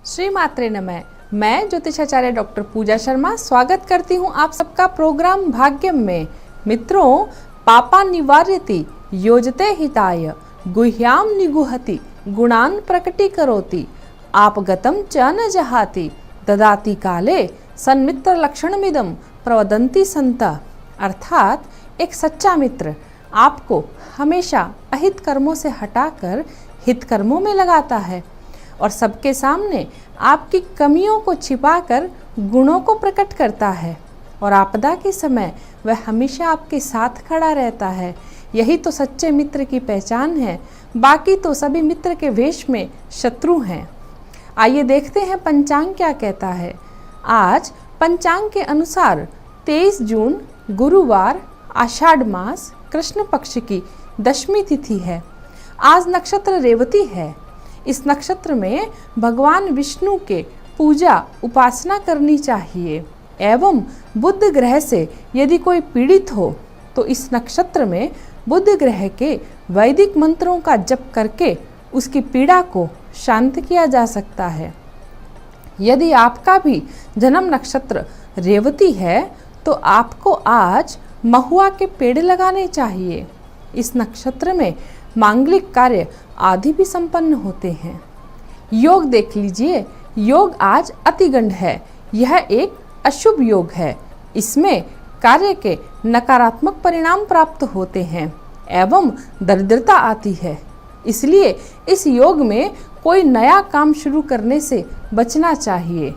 श्री मात्रे नमः। मैं ज्योतिषाचार्य डॉक्टर पूजा शर्मा स्वागत करती हूँ आप सबका प्रोग्राम भाग्यम में। मित्रों, पापा निवार्यति योजते हिताय गुह्याम निगुहति गुणान प्रकटीकरोति आपगतम च न जहाति ददाति काले सन्मित्र लक्षणमिदम प्रवदन्ति संता। अर्थात एक सच्चा मित्र आपको हमेशा अहित कर्मों से हटाकर हित कर्मों में लगाता है और सबके सामने आपकी कमियों को छिपाकर गुणों को प्रकट करता है और आपदा के समय वह हमेशा आपके साथ खड़ा रहता है। यही तो सच्चे मित्र की पहचान है, बाकी तो सभी मित्र के वेश में शत्रु हैं। आइए देखते हैं पंचांग क्या कहता है। आज पंचांग के अनुसार 23 जून गुरुवार आषाढ़ मास कृष्ण पक्ष की दशमी तिथि है। आज नक्षत्र रेवती है। इस नक्षत्र में भगवान विष्णु के पूजा उपासना करनी चाहिए एवं बुध ग्रह से यदि कोई पीड़ित हो तो इस नक्षत्र में बुध ग्रह के वैदिक मंत्रों का जप करके उसकी पीड़ा को शांत किया जा सकता है। यदि आपका भी जन्म नक्षत्र रेवती है तो आपको आज महुआ के पेड़ लगाने चाहिए। इस नक्षत्र में मांगलिक कार्य आदि भी संपन्न होते हैं। योग देख लीजिए, योग आज अतिगंड है। यह एक अशुभ योग है। इसमें कार्य के नकारात्मक परिणाम प्राप्त होते हैं एवं दरिद्रता आती है। इसलिए इस योग में कोई नया काम शुरू करने से बचना चाहिए।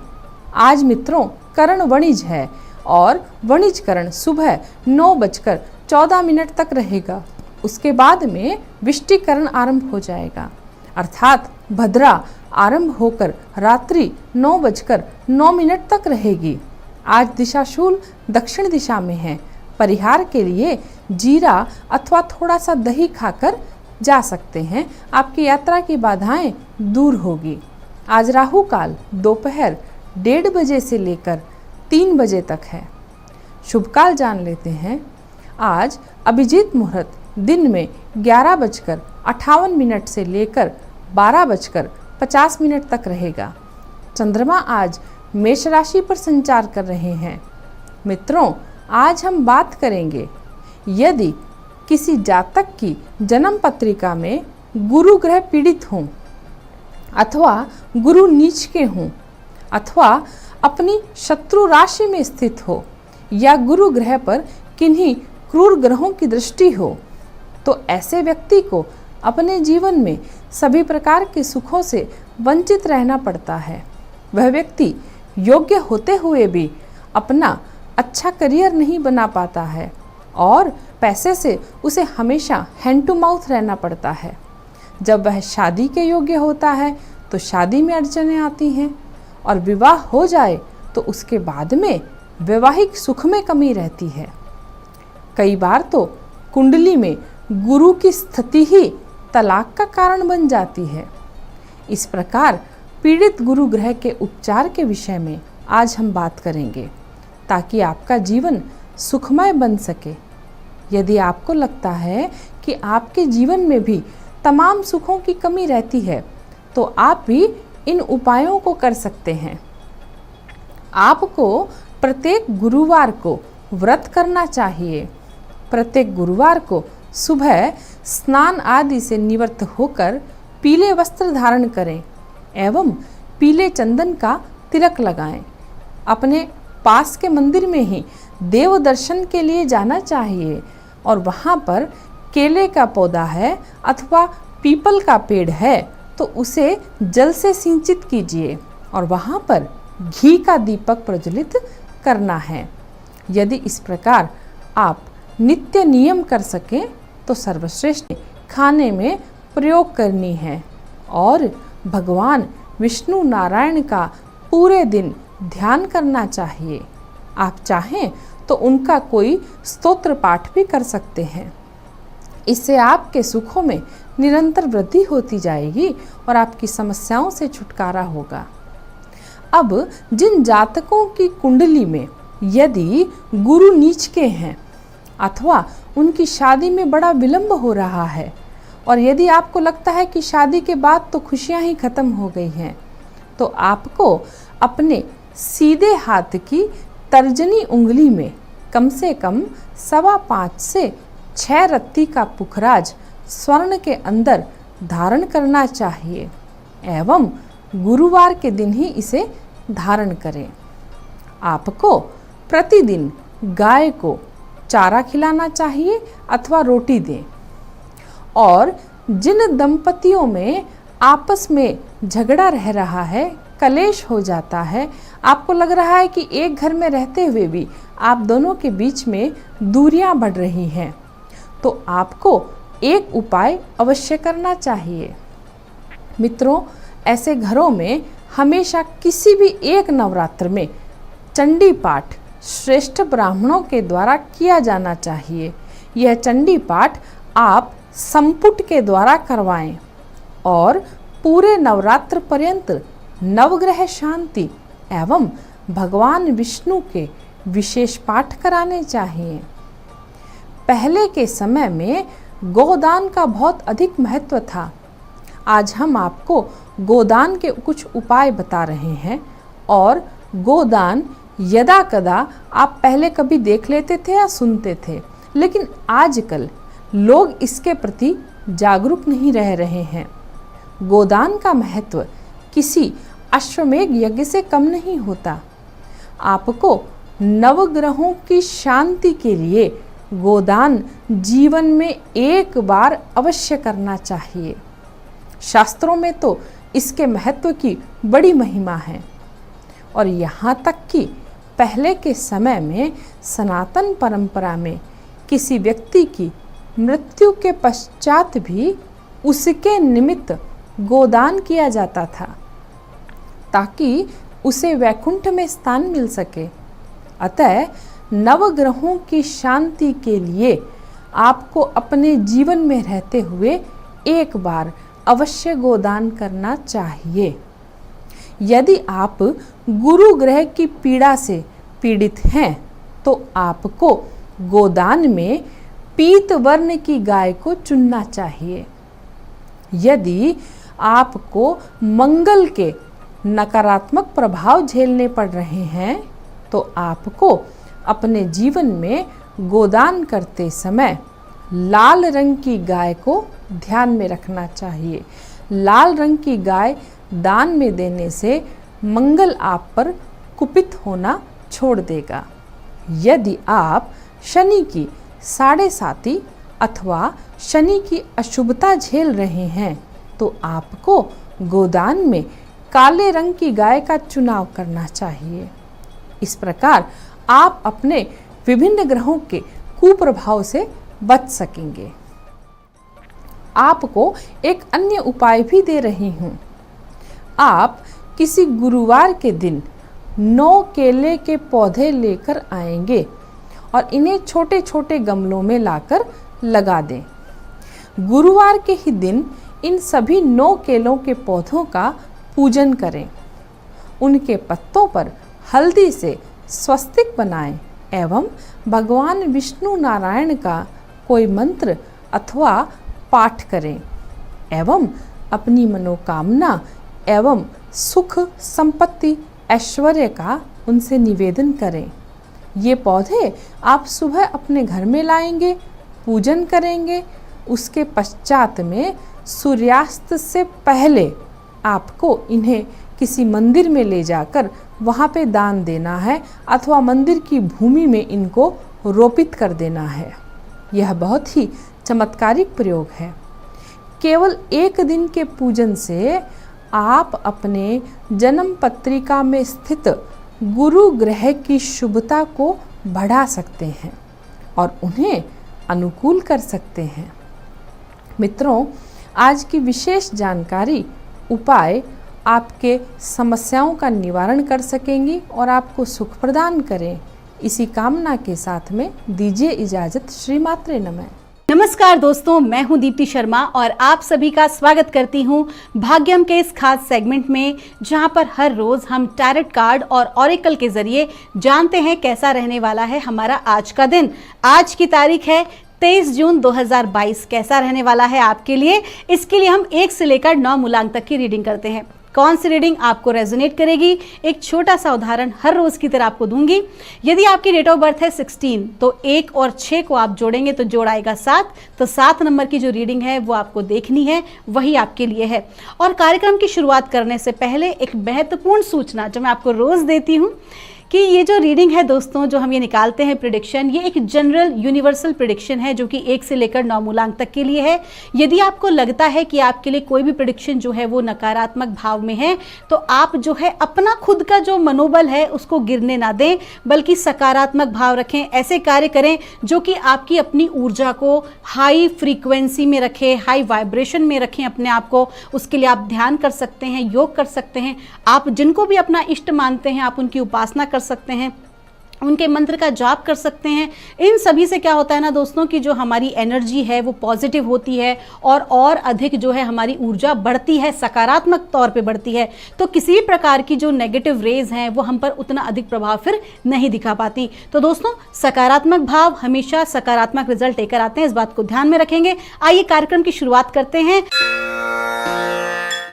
आज मित्रों करण वणिज है और वणिज करण सुबह 9:14 तक रहेगा। उसके बाद में विष्टिकरण आरंभ हो जाएगा, अर्थात भद्रा आरंभ होकर रात्रि 9:09 तक रहेगी। आज दिशाशूल दक्षिण दिशा में है। परिहार के लिए जीरा अथवा थोड़ा सा दही खाकर जा सकते हैं। आपकी यात्रा की बाधाएं दूर होगी। आज राहु काल दोपहर 1:30 बजे से लेकर 3 बजे तक है। शुभ काल जान लेते हैं। आज अभिजीत मुहूर्त दिन में 11:58 से लेकर 12:50 तक रहेगा। चंद्रमा आज मेष राशि पर संचार कर रहे हैं। मित्रों, आज हम बात करेंगे यदि किसी जातक की जन्म पत्रिका में गुरु ग्रह पीड़ित हों अथवा गुरु नीच के हों अथवा अपनी शत्रु राशि में स्थित हो या गुरु ग्रह पर किन्हीं क्रूर ग्रहों की दृष्टि हो, तो ऐसे व्यक्ति को अपने जीवन में सभी प्रकार के सुखों से वंचित रहना पड़ता है। वह व्यक्ति योग्य होते हुए भी अपना अच्छा करियर नहीं बना पाता है और पैसे से उसे हमेशा हैंड टू माउथ रहना पड़ता है। जब वह शादी के योग्य होता है तो शादी में अड़चनें आती हैं और विवाह हो जाए तो उसके बाद में वैवाहिक सुख में कमी रहती है। कई बार तो कुंडली में गुरु की स्थिति ही तलाक का कारण बन जाती है। इस प्रकार पीड़ित गुरु ग्रह के उपचार के विषय में आज हम बात करेंगे ताकि आपका जीवन सुखमय बन सके। यदि आपको लगता है कि आपके जीवन में भी तमाम सुखों की कमी रहती है तो आप भी इन उपायों को कर सकते हैं। आपको प्रत्येक गुरुवार को व्रत करना चाहिए। प्रत्येक गुरुवार को सुबह स्नान आदि से निवृत्त होकर पीले वस्त्र धारण करें एवं पीले चंदन का तिलक लगाएं। अपने पास के मंदिर में ही देव दर्शन के लिए जाना चाहिए और वहाँ पर केले का पौधा है अथवा पीपल का पेड़ है तो उसे जल से सिंचित कीजिए और वहाँ पर घी का दीपक प्रज्वलित करना है। यदि इस प्रकार आप नित्य नियम कर सकें तो सर्वश्रेष्ठ खाने में प्रयोग करनी है और भगवान विष्णु नारायण का पूरे दिन ध्यान करना चाहिए। आप चाहें तो उनका कोई स्तोत्र पाठ भी कर सकते हैं। इससे आपके सुखों में निरंतर वृद्धि होती जाएगी और आपकी समस्याओं से छुटकारा होगा। अब जिन जातकों की कुंडली में यदि गुरु नीच के हैं अथवा उनकी शादी में बड़ा विलंब हो रहा है और यदि आपको लगता है कि शादी के बाद तो खुशियां ही खत्म हो गई हैं, तो आपको अपने सीधे हाथ की तर्जनी उंगली में कम से कम 5.25 से 6 रत्ती का पुखराज स्वर्ण के अंदर धारण करना चाहिए एवं गुरुवार के दिन ही इसे धारण करें। आपको प्रतिदिन गाय को चारा खिलाना चाहिए अथवा रोटी दें। और जिन दंपतियों में आपस में झगड़ा रह रहा है, कलेश हो जाता है, आपको लग रहा है कि एक घर में रहते हुए भी आप दोनों के बीच में दूरियां बढ़ रही हैं, तो आपको एक उपाय अवश्य करना चाहिए। मित्रों, ऐसे घरों में हमेशा किसी भी एक नवरात्र में चंडी पाठ श्रेष्ठ ब्राह्मणों के द्वारा किया जाना चाहिए। यह चंडी पाठ आप संपुट के द्वारा करवाएं और पूरे नवरात्र पर्यंत नवग्रह शांति एवं भगवान विष्णु के विशेष पाठ कराने चाहिए। पहले के समय में गोदान का बहुत अधिक महत्व था। आज हम आपको गोदान के कुछ उपाय बता रहे हैं। और गोदान यदा कदा आप पहले कभी देख लेते थे या सुनते थे, लेकिन आजकल लोग इसके प्रति जागरूक नहीं रह रहे हैं। गोदान का महत्व किसी अश्वमेध यज्ञ से कम नहीं होता। आपको नवग्रहों की शांति के लिए गोदान जीवन में एक बार अवश्य करना चाहिए। शास्त्रों में तो इसके महत्व की बड़ी महिमा है। और यहाँ तक कि पहले के समय में सनातन परंपरा में किसी व्यक्ति की मृत्यु के पश्चात भी उसके निमित्त गोदान किया जाता था, ताकि उसे वैकुंठ में स्थान मिल सके। अतः नवग्रहों की शांति के लिए आपको अपने जीवन में रहते हुए एक बार अवश्य गोदान करना चाहिए। यदि आप गुरु ग्रह की पीड़ा से पीड़ित हैं, तो आपको गोदान में पीत वर्ण की गाय को चुनना चाहिए। यदि आपको मंगल के नकारात्मक प्रभाव झेलने पड़ रहे हैं, तो आपको अपने जीवन में गोदान करते समय लाल रंग की गाय को ध्यान में रखना चाहिए। लाल रंग की गाय दान में देने से मंगल आप पर कुपित होना छोड़ देगा। यदि आप शनि की 7.5 अथवा शनि की अशुभता झेल रहे हैं, तो आपको गोदान में काले रंग की गाय का चुनाव करना चाहिए। इस प्रकार आप अपने विभिन्न ग्रहों के कुप्रभाव से बच सकेंगे। आपको एक अन्य उपाय भी दे रही हूँ। आप किसी गुरुवार के दिन 9 केले के पौधे लेकर आएंगे और इन्हें छोटे छोटे गमलों में लाकर लगा दें। गुरुवार के ही दिन इन सभी 9 केलों के पौधों का पूजन करें। उनके पत्तों पर हल्दी से स्वस्तिक बनाएं एवं भगवान विष्णु नारायण का कोई मंत्र अथवा पाठ करें एवं अपनी मनोकामना एवं सुख संपत्ति ऐश्वर्य का उनसे निवेदन करें। ये पौधे आप सुबह अपने घर में लाएंगे, पूजन करेंगे। उसके पश्चात में सूर्यास्त से पहले आपको इन्हें किसी मंदिर में ले जाकर वहाँ पे दान देना है अथवा मंदिर की भूमि में इनको रोपित कर देना है। यह बहुत ही चमत्कारिक प्रयोग है। केवल एक दिन के पूजन से आप अपने जन्म पत्रिका में स्थित गुरु ग्रह की शुभता को बढ़ा सकते हैं और उन्हें अनुकूल कर सकते हैं। मित्रों, आज की विशेष जानकारी उपाय आपके समस्याओं का निवारण कर सकेंगी और आपको सुख प्रदान करें। इसी कामना के साथ में दीजिए इजाजत। श्री मात्रे नमः। नमस्कार दोस्तों, मैं हूं दीप्ति शर्मा और आप सभी का स्वागत करती हूं भाग्यम के इस खास सेगमेंट में, जहां पर हर रोज हम टैरेट कार्ड और ऑरेकल के जरिए जानते हैं कैसा रहने वाला है हमारा आज का दिन। आज की तारीख है 23 जून 2022। कैसा रहने वाला है आपके लिए, इसके लिए हम 1 से लेकर 9 मूलांक तक की रीडिंग करते हैं। कौन सी रीडिंग आपको रेजोनेट करेगी, एक छोटा सा उदाहरण हर रोज की तरह आपको दूंगी। यदि आपकी डेट ऑफ बर्थ है 16 तो 1 और 6 को आप जोड़ेंगे तो जोड़ आएगा 7। तो 7 नंबर की जो रीडिंग है वो आपको देखनी है, वही आपके लिए है। और कार्यक्रम की शुरुआत करने से पहले एक महत्वपूर्ण सूचना जो मैं आपको रोज देती हूँ कि ये जो रीडिंग है दोस्तों, जो हम ये निकालते हैं प्रिडिक्शन, ये एक जनरल यूनिवर्सल प्रिडिक्शन है जो कि 1 से लेकर 9 मूलांक तक के लिए है। यदि आपको लगता है कि आपके लिए कोई भी प्रिडिक्शन जो है वो नकारात्मक भाव में है तो आप जो है अपना खुद का जो मनोबल है उसको गिरने ना दें, बल्कि सकारात्मक भाव रखें। ऐसे कार्य करें जो कि आपकी अपनी ऊर्जा को हाई फ्रीक्वेंसी में रखें, हाई वाइब्रेशन में रखें अपने आप को। उसके लिए आप ध्यान कर सकते हैं, योग कर सकते हैं, आप जिनको भी अपना इष्ट मानते हैं आप उनकी उपासना कर सकते हैं, उनके मंत्र का जाप कर सकते हैं। इन सभी से क्या होता है ना दोस्तों कि जो हमारी एनर्जी है वो पॉजिटिव होती है और अधिक जो है हमारी ऊर्जा बढ़ती है, सकारात्मक तौर पे बढ़ती है। तो किसी भी प्रकार की जो नेगेटिव रेज हैं वो हम पर उतना अधिक प्रभाव फिर नहीं दिखा पाती। तो दोस्तों, सकारात्मक भाव हमेशा सकारात्मक रिजल्ट लेकर आते हैं, इस बात को ध्यान में रखेंगे। आइए कार्यक्रम की शुरुआत करते हैं।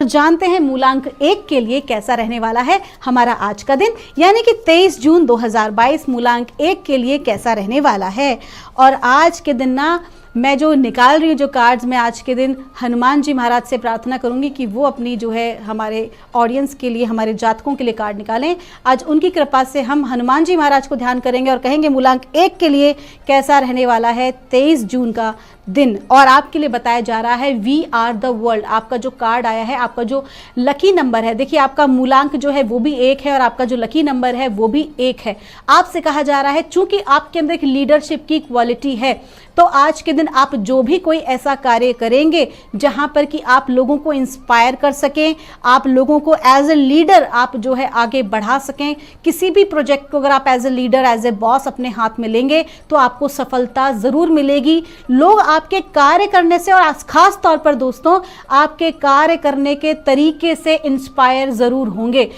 जानते हैं मूलांक 1 के लिए कैसा रहने वाला है हमारा आज का दिन, यानी कि 23 जून 2022 मूलांक 1 के लिए कैसा रहने वाला है। और आज के दिन ना मैं जो निकाल रही हूँ जो कार्ड्स, मैं आज के दिन हनुमान जी महाराज से प्रार्थना करूंगी कि वो अपनी जो है हमारे ऑडियंस के लिए, हमारे जातकों के लिए कार्ड निकालें। आज उनकी कृपा से हम हनुमान जी महाराज को ध्यान करेंगे और कहेंगे मूलांक 1 के लिए कैसा रहने वाला है 23 जून का दिन। और आपके लिए बताया जा रहा है वी आर द वर्ल्ड। आपका जो कार्ड आया है, आपका जो लकी नंबर है, देखिए आपका मूलांक जो है वो भी 1 है और आपका जो लकी नंबर है वो भी 1 है। आपसे कहा जा रहा है चूंकि आपके अंदर एक लीडरशिप की क्वालिटी है तो आज के दिन आप जो भी कोई ऐसा कार्य करेंगे जहां पर कि आप लोगों को इंस्पायर कर सकें, आप लोगों को एज ए लीडर आप जो है आगे बढ़ा सकें। किसी भी प्रोजेक्ट को अगर आप as a leader, as a boss अपने हाथ में लेंगे तो आपको सफलता जरूर मिलेगी। लोग आपके कार्य करने से और खास तौर पर दोस्तों आपके कार्य करने के तरीके से इंस्पायर जरूर होंगे।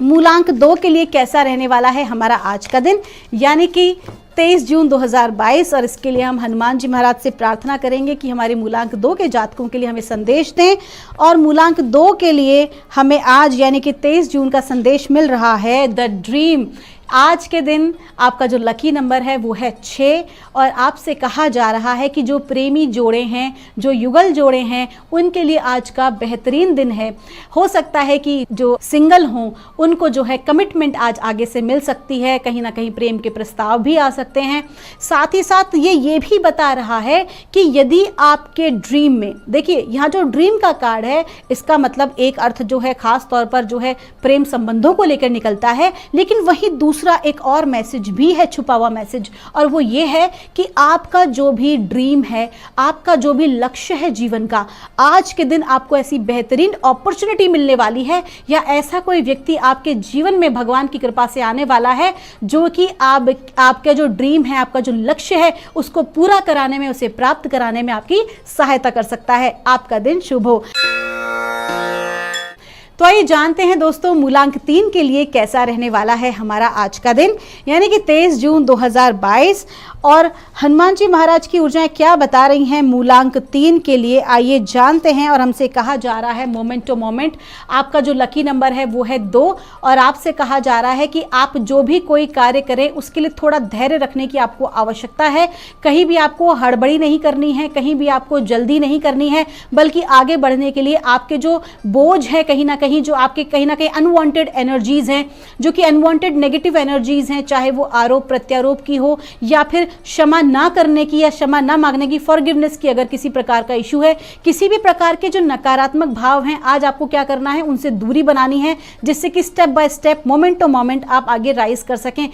मूलांक 2 के लिए कैसा रहने वाला है हमारा आज का दिन, यानी कि 23 जून 2022, और इसके लिए हम हनुमान जी महाराज से प्रार्थना करेंगे कि हमारे मूलांक 2 के जातकों के लिए हमें संदेश दें। और मूलांक 2 के लिए हमें आज यानी कि 23 जून का संदेश मिल रहा है द ड्रीम। आज के दिन आपका जो लकी नंबर है वो है 6 और आपसे कहा जा रहा है कि जो प्रेमी जोड़े हैं, जो युगल जोड़े हैं, उनके लिए आज का बेहतरीन दिन है। हो सकता है कि जो सिंगल हों उनको जो है कमिटमेंट आज आगे से मिल सकती है, कहीं ना कहीं प्रेम के प्रस्ताव भी आ सकते हैं। साथ ही साथ ये भी बता रहा है कि यदि आपके ड्रीम में, देखिए यहाँ जो ड्रीम का कार्ड है इसका मतलब एक अर्थ जो है खास तौर पर जो है प्रेम संबंधों को लेकर निकलता है, लेकिन वही दूसरा एक और मैसेज भी है, छुपा हुआ मैसेज, और वो ये है कि आपका जो भी ड्रीम है, आपका जो भी लक्ष्य है जीवन का, आज के दिन आपको ऐसी बेहतरीन अपॉर्चुनिटी मिलने वाली है या ऐसा कोई व्यक्ति आपके जीवन में भगवान की कृपा से आने वाला है जो कि आपका जो ड्रीम है, आपका जो लक्ष्य है उसको पूरा कराने में, उसे प्राप्त कराने में आपकी सहायता कर सकता है। आपका दिन शुभ हो। तो आइए जानते हैं दोस्तों मूलांक 3 के लिए कैसा रहने वाला है हमारा आज का दिन, यानी कि 23 जून 2022, और हनुमान जी महाराज की ऊर्जाएं क्या बता रही हैं मूलांक 3 के लिए, आइए जानते हैं। और हमसे कहा जा रहा है मोमेंट टू मोमेंट, आपका जो लकी नंबर है वो है 2 और आपसे कहा जा रहा है कि आप जो भी कोई कार्य करें उसके लिए थोड़ा धैर्य रखने की आपको आवश्यकता है। कहीं भी आपको हड़बड़ी नहीं करनी है, कहीं भी आपको जल्दी नहीं करनी है, बल्कि आगे बढ़ने के लिए आपके जो बोझ है कहीं ना कहीं, जो आपके कहीं ना कहीं अनवांटेड एनर्जीज हैं, जो कि अनवांटेड नेगेटिव एनर्जीज हैं, चाहे वो आरोप प्रत्यारोप की हो या फिर क्षमा ना करने की या क्षमा ना मांगने की, फॉरगिवनेस की, अगर किसी प्रकार का इशू है, किसी भी प्रकार के जो नकारात्मक भाव हैं, आज आपको क्या करना है, उनसे दूरी बनानी है, जिससे कि step by step, moment to moment आप आगे राइज कर सकें।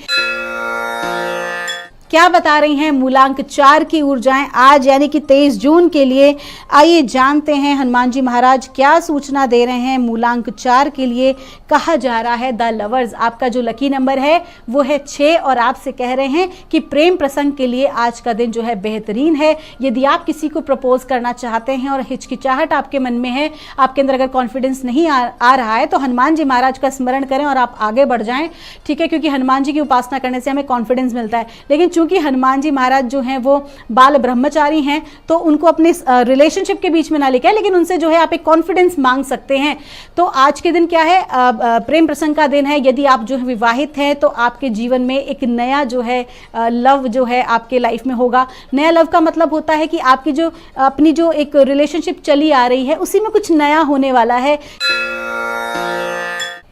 क्या बता रही हैं मूलांक 4 की ऊर्जाएं आज यानी कि 23 जून के लिए, आइए जानते हैं हनुमान जी महाराज क्या सूचना दे रहे हैं मूलांक 4 के लिए। कहा जा रहा है द लवर्स, आपका जो लकी नंबर है वो है 6 और आपसे कह रहे हैं कि प्रेम प्रसंग के लिए आज का दिन जो है बेहतरीन है। यदि आप किसी को प्रपोज करना चाहते हैं और हिचकिचाहट आपके मन में है, आपके अंदर अगर कॉन्फिडेंस नहीं आ रहा है, तो हनुमान जी महाराज का स्मरण करें और आप आगे बढ़ जाएं, ठीक है, क्योंकि हनुमान जी की उपासना करने से हमें कॉन्फिडेंस मिलता है। लेकिन चूंकि हनुमान जी महाराज जो हैं वो बाल ब्रह्मचारी हैं, तो उनको अपने रिलेशनशिप के बीच में ना लेके आए, लेकिन उनसे जो है आप एक कॉन्फिडेंस मांग सकते हैं। तो आज के दिन क्या है, प्रेम प्रसंग का दिन है। यदि आप जो है विवाहित हैं तो आपके जीवन में एक नया जो है लव जो है आपके लाइफ में होगा। नया लव का मतलब होता है कि आपकी जो अपनी जो एक रिलेशनशिप चली आ रही है उसी में कुछ नया होने वाला है।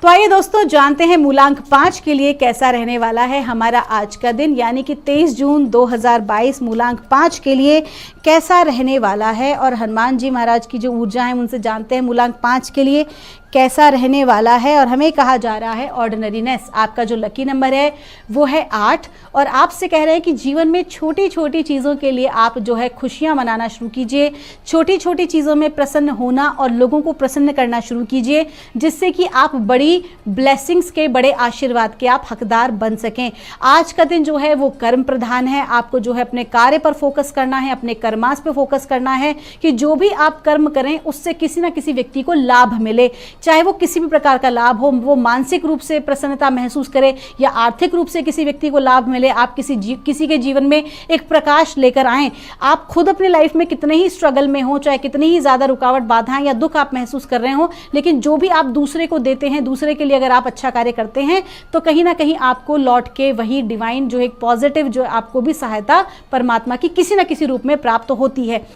तो आइए दोस्तों जानते हैं मूलांक 5 के लिए कैसा रहने वाला है हमारा आज का दिन, यानी कि 23 जून 2022 मूलांक 5 के लिए कैसा रहने वाला है। और हनुमान जी महाराज की जो ऊर्जा है उनसे जानते हैं मूलांक 5 के लिए कैसा रहने वाला है। और हमें कहा जा रहा है ऑर्डिनरीनेस, आपका जो लकी नंबर है वो है 8, और आपसे कह रहे हैं कि जीवन में छोटी छोटी चीज़ों के लिए आप जो है खुशियां मनाना शुरू कीजिए। छोटी छोटी चीज़ों में प्रसन्न होना और लोगों को प्रसन्न करना शुरू कीजिए, जिससे कि आप बड़ी ब्लेसिंग्स के, बड़े आशीर्वाद के आप हकदार बन सकें। आज का दिन जो है वो कर्म प्रधान है। आपको जो है अपने कार्य पर फोकस करना है, अपने कर्मास पे फोकस करना है कि जो भी आप कर्म करें उससे किसी ना किसी व्यक्ति को लाभ मिले, चाहे वो किसी भी प्रकार का लाभ हो, वो मानसिक रूप से प्रसन्नता महसूस करे या आर्थिक रूप से किसी व्यक्ति को लाभ मिले। आप किसी के जीवन में एक प्रकाश लेकर आएं। आप खुद अपनी लाइफ में कितने ही स्ट्रगल में हो, चाहे कितनी ही ज़्यादा रुकावट, बाधाएं या दुख आप महसूस कर रहे हो, लेकिन जो भी आप दूसरे को देते हैं, दूसरे के लिए अगर आप अच्छा कार्य करते हैं तो कहीं ना कहीं आपको लौट के वही डिवाइन जो एक पॉजिटिव जो आपको भी सहायता परमात्मा की किसी ना किसी रूप में प्राप्त होती है।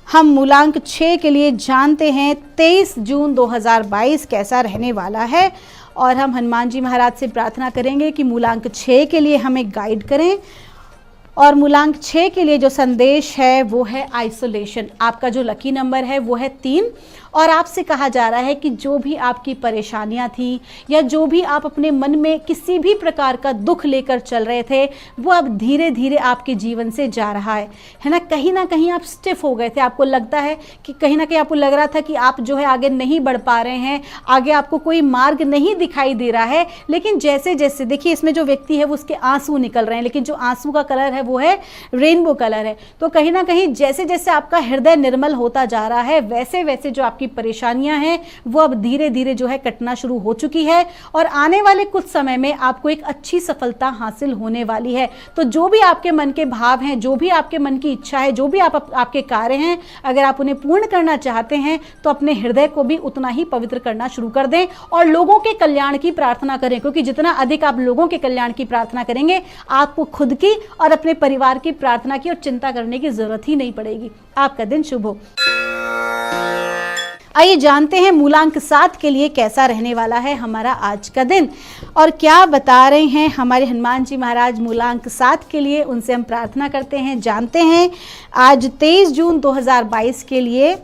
हम मूलांक 6 के लिए जानते हैं 23 जून 2022 कैसा रहने वाला है, और हम हनुमान जी महाराज से प्रार्थना करेंगे कि मूलांक 6 के लिए हमें गाइड करें। और मूलांक 6 के लिए जो संदेश है वो है आइसोलेशन। आपका जो लकी नंबर है वो है 3, और आपसे कहा जा रहा है कि जो भी आपकी परेशानियां थी या जो भी आप अपने मन में किसी भी प्रकार का दुख लेकर चल रहे थे वो अब धीरे धीरे आपके जीवन से जा रहा है ना कहीं आप स्टिफ हो गए थे। आपको लगता है कि कहीं ना कहीं आपको लग रहा था कि आप जो है आगे नहीं बढ़ पा रहे हैं, आगे आपको कोई मार्ग नहीं दिखाई दे रहा है। लेकिन जैसे जैसे देखिए, इसमें जो व्यक्ति है वो उसके आंसू निकल रहे हैं, लेकिन जो आंसू का कलर है वो है रेनबो कलर है। तो कहीं ना कहीं जैसे जैसे आपका हृदय निर्मल होता जा रहा है वैसे वैसे जो आपकी परेशानियां हैं वो अब धीरे धीरे जो है कटना शुरू हो चुकी है, और आने वाले कुछ समय में आपको एक अच्छी सफलता हासिल होने वाली है। तो जो भी आपके मन के भाव हैं, जो भी आपके मन की इच्छा है, जो भी आपके कार्य हैं, अगर आप उन्हें पूर्ण करना चाहते हैं तो अपने हृदय को भी उतना ही पवित्र करना शुरू कर दें और लोगों के कल्याण की प्रार्थना करें, क्योंकि जितना अधिक आप लोगों के कल्याण की प्रार्थना करेंगे आपको खुद की और अपने परिवार की प्रार्थना की और चिंता करने की जरूरत ही नहीं पड़ेगी। आपका दिन शुभ हो। आइए जानते हैं मूलांक 7 के लिए कैसा रहने वाला है हमारा आज का दिन, और क्या बता रहे हैं हमारे हनुमान जी महाराज मूलांक 7 के लिए। उनसे हम प्रार्थना करते हैं, जानते हैं आज 23 जून 2022 के लिए।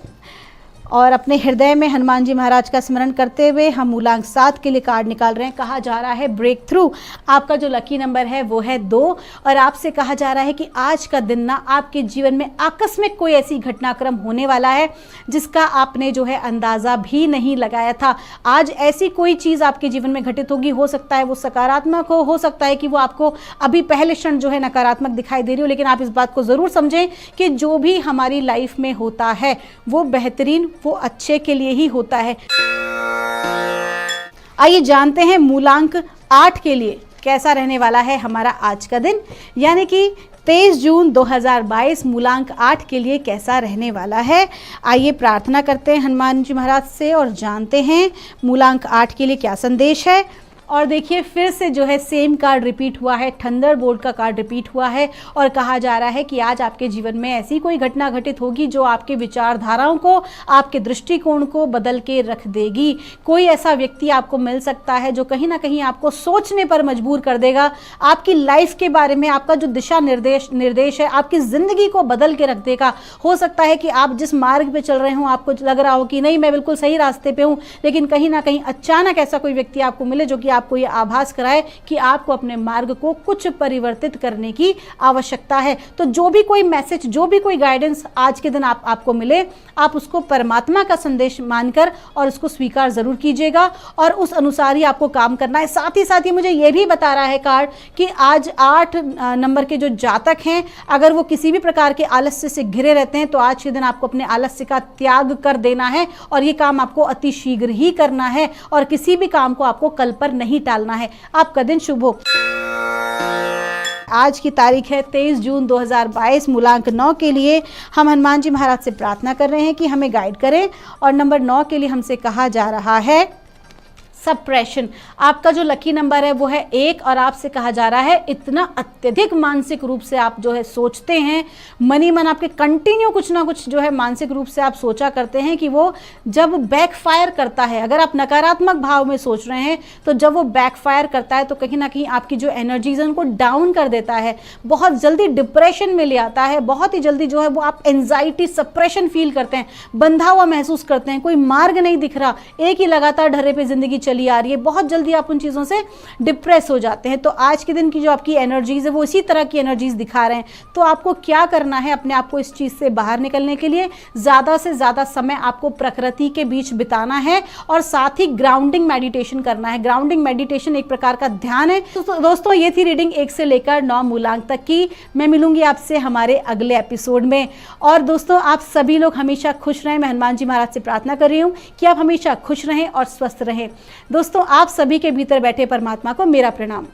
और अपने हृदय में हनुमान जी महाराज का स्मरण करते हुए हम मूलांक 7 के लिए कार्ड निकाल रहे हैं। कहा जा रहा है ब्रेक थ्रू। आपका जो लकी नंबर है वो है 2, और आपसे कहा जा रहा है कि आज का दिन ना आपके जीवन में आकस्मिक कोई ऐसी घटनाक्रम होने वाला है जिसका आपने जो है अंदाज़ा भी नहीं लगाया था। आज ऐसी कोई चीज़ आपके जीवन में घटित होगी, हो सकता है वो सकारात्मक हो सकता है कि वो आपको अभी पहले क्षण जो है नकारात्मक दिखाई दे रही हो, लेकिन आप इस बात को ज़रूर समझें कि जो भी हमारी लाइफ में होता है वो बेहतरीन, वो अच्छे के लिए ही होता है। आइए जानते हैं मूलांक 8 के लिए कैसा रहने वाला है हमारा आज का दिन, यानी कि 23 जून 2022 मूलांक 8 के लिए कैसा रहने वाला है। आइए प्रार्थना करते हैं हनुमान जी महाराज से और जानते हैं मूलांक 8 के लिए क्या संदेश है। और देखिए फिर से जो है सेम कार्ड रिपीट हुआ है, थंडरबोल्ट का कार्ड रिपीट हुआ है, और कहा जा रहा है कि आज आपके जीवन में ऐसी कोई घटना घटित होगी जो आपके विचारधाराओं को, आपके दृष्टिकोण को बदल के रख देगी। कोई ऐसा व्यक्ति आपको मिल सकता है जो कहीं ना कहीं आपको सोचने पर मजबूर कर देगा, आपकी लाइफ के बारे में आपका जो दिशा निर्देश है, आपकी ज़िंदगी को बदल के रख देगा। हो सकता है कि आप जिस मार्ग पे चल रहे हो आपको लग रहा हो कि नहीं मैं बिल्कुल सही रास्ते पे हूँ, लेकिन कहीं ना कहीं अचानक ऐसा कोई व्यक्ति आपको मिले जो कि आपको ये आभास कराए कि आपको अपने मार्ग को कुछ परिवर्तित करने की आवश्यकता है। तो जो भी कोई मैसेज, जो भी कोई गाइडेंस आज के दिन आपको मिले, आप उसको परमात्मा का संदेश मानकर और उसको स्वीकार जरूर कीजिएगा और उस अनुसार ही आपको काम करना है। साथ ही मुझे ये भी बता रहा है कार्ड कि आज 8 नंबर के जो जातक हैं, अगर वो किसी भी प्रकार के आलस्य से घिरे रहते हैं तो आज के दिन आपको अपने आलस्य का त्याग कर देना है और ये काम आपको अति शीघ्र ही करना है और किसी भी काम को आपको कल पर नहीं टालना है। आपका दिन शुभ हो। आज की तारीख है 23 जून 2022, मूलांक 9 के लिए हम हनुमान जी महाराज से प्रार्थना कर रहे हैं कि हमें गाइड करें। और नंबर 9 के लिए हमसे कहा जा रहा है सप्रेशन। आपका जो लकी नंबर है वो है 1 और आपसे कहा जा रहा है इतना अत्यधिक मानसिक रूप से आप जो है सोचते हैं, मन ही मन आपके कंटिन्यू कुछ ना कुछ जो है मानसिक रूप से आप सोचा करते हैं कि वो जब बैकफायर करता है, अगर आप नकारात्मक भाव में सोच रहे हैं तो जब वो बैकफायर करता है तो कहीं ना कहीं आपकी जो एनर्जीज है उनको डाउन कर देता है, बहुत जल्दी डिप्रेशन में ले आता है, बहुत ही जल्दी जो है वो आप एंजाइटी सप्रेशन फील करते हैं, बंधा हुआ महसूस करते हैं, कोई मार्ग नहीं दिख रहा, एक ही लगातार ढर्रे पे जिंदगी चली आ रही है, बहुत जल्दी आप उन चीज़ों से डिप्रेस हो जाते हैं। तो आज के दिन की जो आपकी एनर्जीज है वो इसी तरह की एनर्जीज दिखा रहे हैं। तो आपको क्या करना है अपने आप को इस चीज़ से बाहर निकलने के लिए? ज़्यादा से ज़्यादा समय आपको प्रकृति के बीच बिताना है और साथ ही ग्राउंडिंग मेडिटेशन करना है। ग्राउंडिंग मेडिटेशन एक प्रकार का ध्यान है। तो दोस्तों ये थी रीडिंग 1 से लेकर 9 मूलांक तक की। मैं मिलूंगी आपसे हमारे अगले एपिसोड में। और दोस्तों आप सभी लोग हमेशा खुश रहें। मैं हनुमान जी महाराज से प्रार्थना कर रही हूँ कि आप हमेशा खुश रहें और स्वस्थ रहें। दोस्तों आप सभी के भीतर बैठे परमात्मा को मेरा प्रणाम।